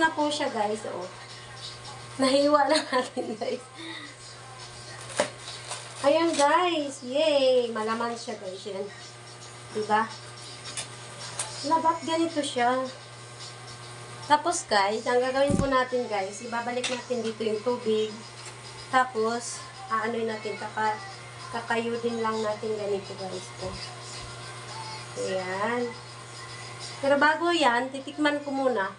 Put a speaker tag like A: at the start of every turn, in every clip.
A: na po siya, guys. Oh. Nahiwa na natin, guys. Ayan, guys. Yay! Malaman siya, guys. Yan. Diba? Ba't ganito siya? Tapos, guys, ang gagawin po natin, guys, ibabalik natin dito yung tubig. Tapos, aanoy natin, kakayudin lang natin ganito, guys. Oh. Ayan. Pero bago yan, titikman ko muna.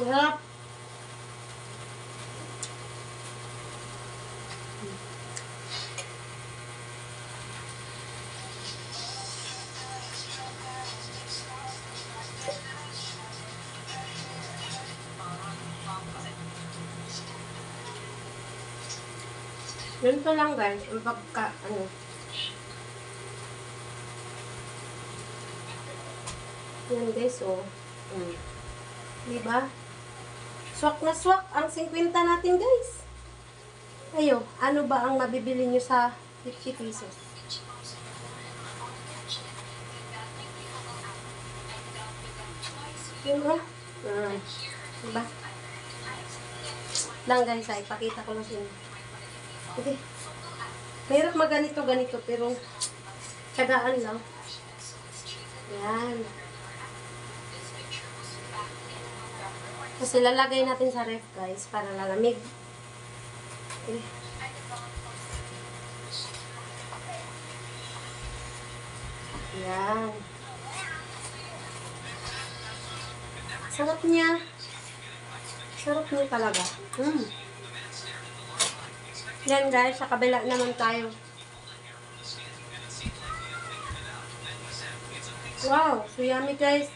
A: Sarap. Ganito lang, guys. Ang yan, guys, oh. Diba? Swak na swak ang 50 natin, guys. Ayo, ano ba ang mabibili nyo sa 50 pesos? Diba? Diba? Lang, guys, ay, pakita ko lang sa inyo. Okay. Mahirap ganito, pero tsagaan lang. Yan. Kasi lalagay natin sa ref, guys, para lalamig. Okay. Yan. Sarap niya. Sarap niya talaga. Yan, guys, sa kabila naman tayo. Wow, so yummy, guys.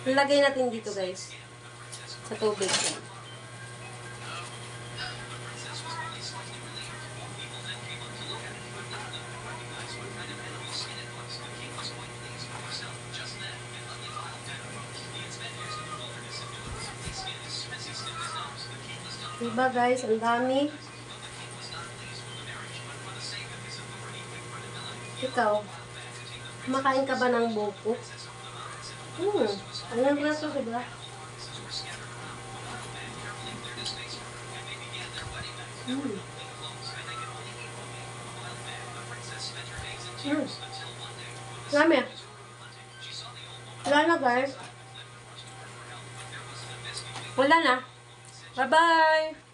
A: Ilagay natin dito, guys. Sa tubig. Diba, guys? Ang dami. Ikaw, kumakain ka ba ng buko? Ayan na ito, diba? Dami. Wala na, guys. Wala na. Bye-bye!